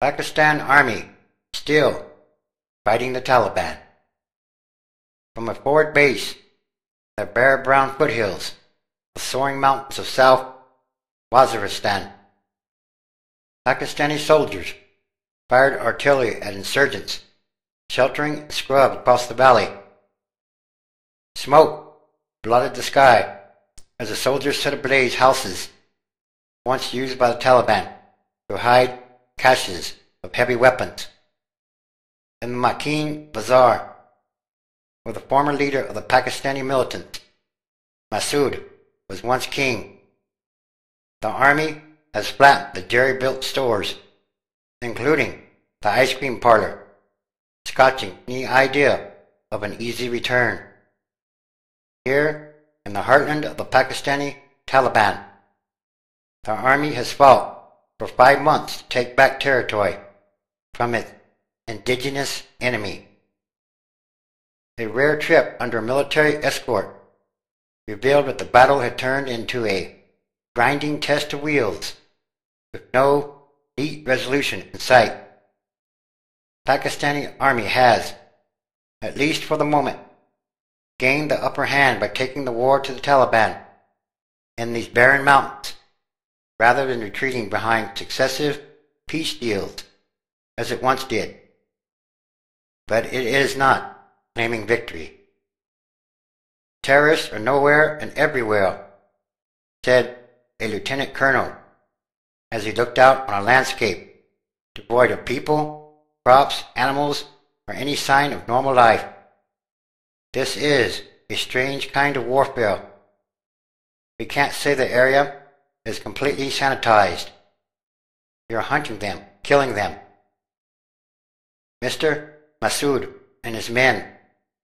Pakistan Army still fighting the Taliban. From a forward base in the bare brown foothills of soaring mountains of South Waziristan, Pakistani soldiers fired artillery at insurgents sheltering in scrub across the valley. Smoke blotted the sky as the soldiers set ablaze houses once used by the Taliban to hide caches of heavy weapons. In the Makin Bazaar, where the former leader of the Pakistani militants, Masood, was once king, the army has flattened the jerry-built stores, including the ice cream parlor, scotching any idea of an easy return. Here, in the heartland of the Pakistani Taliban, the army has fought for 5 months to take back territory from its indigenous enemy. A rare trip under military escort revealed that the battle had turned into a grinding test of wheels with no neat resolution in sight. Pakistani army has, at least for the moment, gained the upper hand by taking the war to the Taliban in these barren mountains, rather than retreating behind successive peace deals as it once did. But it is not claiming victory. Terrorists are nowhere and everywhere, said a lieutenant colonel as he looked out on a landscape devoid of people, crops, animals, or any sign of normal life. This is a strange kind of warfare. We can't say the area is completely sanitized. You're hunting them, killing them. Mr. Masood and his men,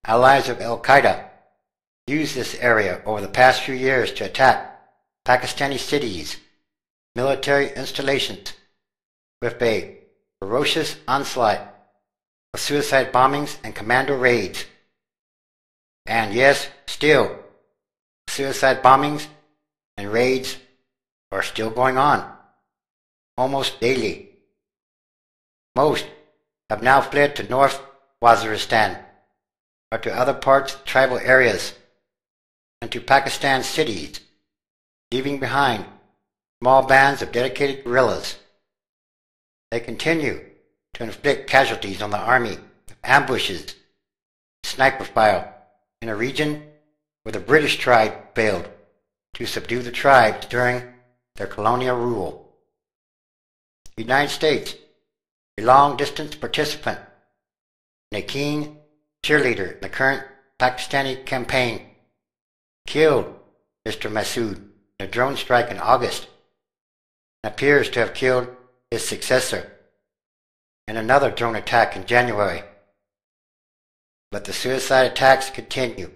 allies of Al-Qaeda, used this area over the past few years to attack Pakistani cities, military installations, with a ferocious onslaught of suicide bombings and commando raids. And yes, still, suicide bombings and raids are still going on, almost daily. Most have now fled to North Waziristan, or to other parts of tribal areas, and to Pakistan cities, leaving behind small bands of dedicated guerrillas. They continue to inflict casualties on the army with ambushes, sniper fire, in a region where the British tribe failed to subdue the tribes during their colonial rule. The United States, a long-distance participant and a keen cheerleader in the current Pakistani campaign, killed Mr. Masood in a drone strike in August and appears to have killed his successor in another drone attack in January. But the suicide attacks continue,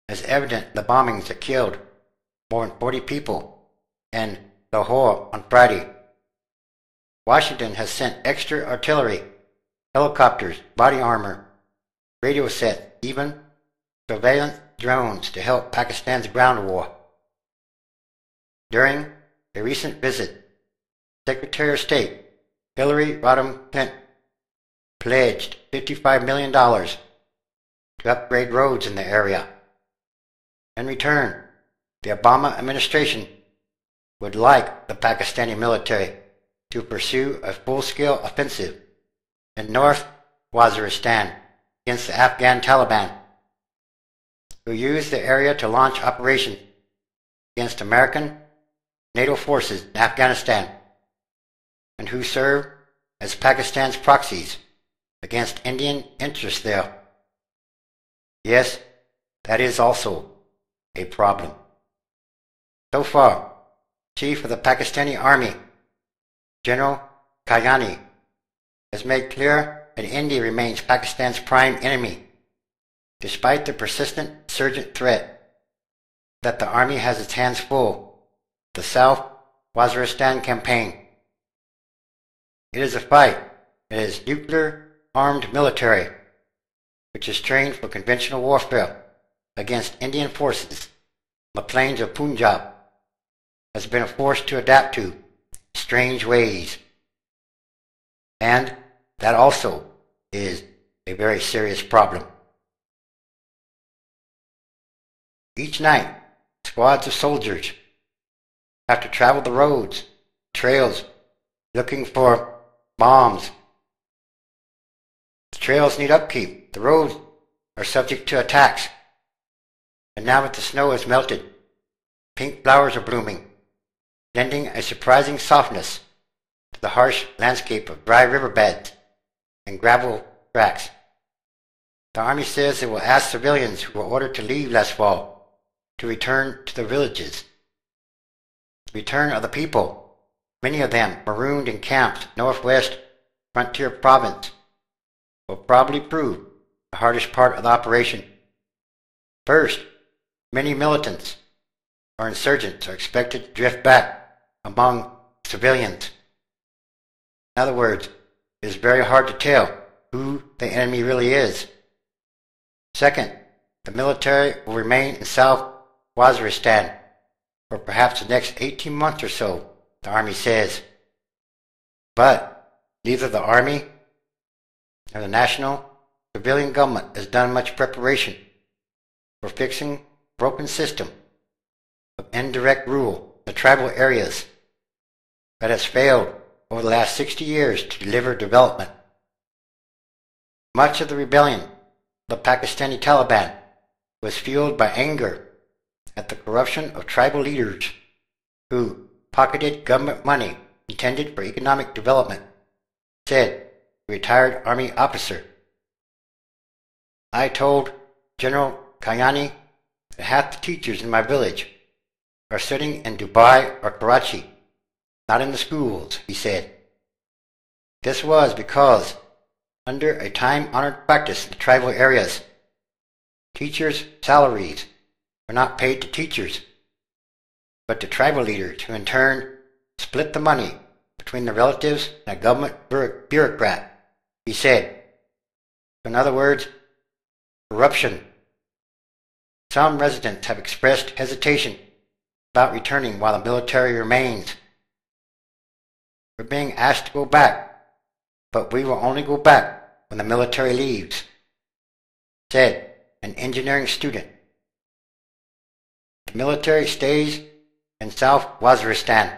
as evident in the bombings that killed more than 40 people in Lahore on Friday. Washington has sent extra artillery, helicopters, body armor, radio sets, even surveillance drones to help Pakistan's ground war. During a recent visit, Secretary of State Hillary Rodham Clinton pledged $55 million to upgrade roads in the area. In return, the Obama administration would like the Pakistani military to pursue a full-scale offensive in North Waziristan against the Afghan Taliban, who used the area to launch operations against American NATO forces in Afghanistan, and who served as Pakistan's proxies against Indian interests there. Yes, that is also a problem. So far, Chief of the Pakistani Army, General Kayani, has made clear that India remains Pakistan's prime enemy, despite the persistent insurgent threat that the army has its hands full with the South Waziristan campaign. It is a fight that is nuclear-armed military, which is trained for conventional warfare against Indian forces on the plains of Punjab, has been forced to adapt to strange ways. And that also is a very serious problem. Each night, squads of soldiers have to travel the roads, trails, looking for bombs. The trails need upkeep. The roads are subject to attacks. And now that the snow has melted, pink flowers are blooming, lending a surprising softness to the harsh landscape of dry riverbeds and gravel tracks. The Army says it will ask civilians who were ordered to leave last fall to return to their villages. The return of the people, many of them marooned in camps northwest frontier province, will probably prove the hardest part of the operation. First, many militants or insurgents are expected to drift back among civilians. In other words, it is very hard to tell who the enemy really is. Second, the military will remain in South Waziristan for perhaps the next 18 months or so, the Army says. But neither the Army nor the national civilian government has done much preparation for fixing the broken system of indirect rule in the tribal areas that has failed over the last 60 years to deliver development. Much of the rebellion of the Pakistani Taliban was fueled by anger at the corruption of tribal leaders who pocketed government money intended for economic development, said a retired Army officer. I told General Kayani that half the teachers in my village are sitting in Dubai or Karachi, not in the schools, he said. This was because, under a time-honored practice in the tribal areas, teachers' salaries were not paid to teachers, but to tribal leaders who in turn split the money between the relatives and a government bureaucrat, he said. In other words, corruption. Some residents have expressed hesitation about returning while the military remains. We're being asked to go back, but we will only go back when the military leaves, said an engineering student. The military stays in South Waziristan.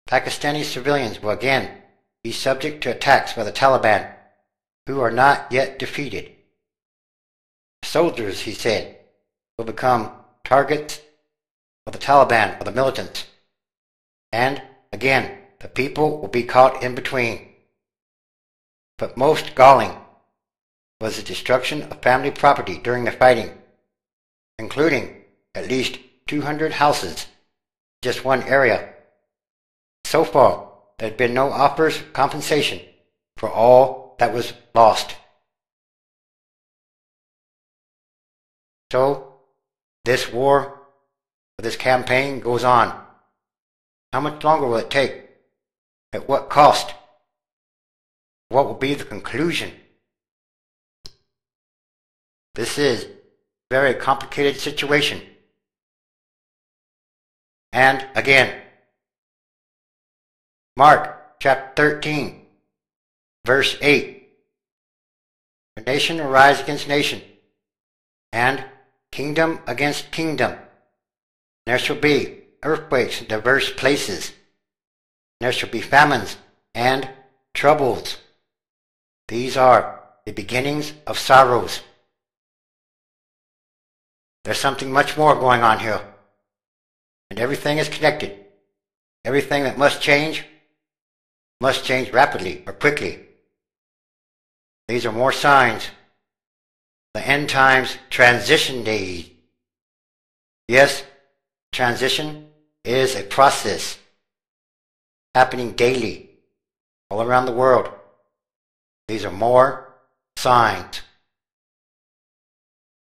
Pakistani civilians will again be subject to attacks by the Taliban, who are not yet defeated. Soldiers, he said, will become targets of the Taliban or the militants. And, again, the people will be caught in between. But most galling was the destruction of family property during the fighting, including at least 200 houses in just one area. So far, there had been no offers of compensation for all that was lost. So, this war, this campaign goes on. How much longer will it take? At what cost? What will be the conclusion? This is a very complicated situation. And again, Mark chapter 13, verse 8. The nation will rise against nation, and kingdom against kingdom. There shall be earthquakes in diverse places. There shall be famines and troubles. These are the beginnings of sorrows. There's something much more going on here. And everything is connected. Everything that must change rapidly or quickly. These are more signs. The end times transition days. Yes, transition is a process happening daily all around the world. These are more signs.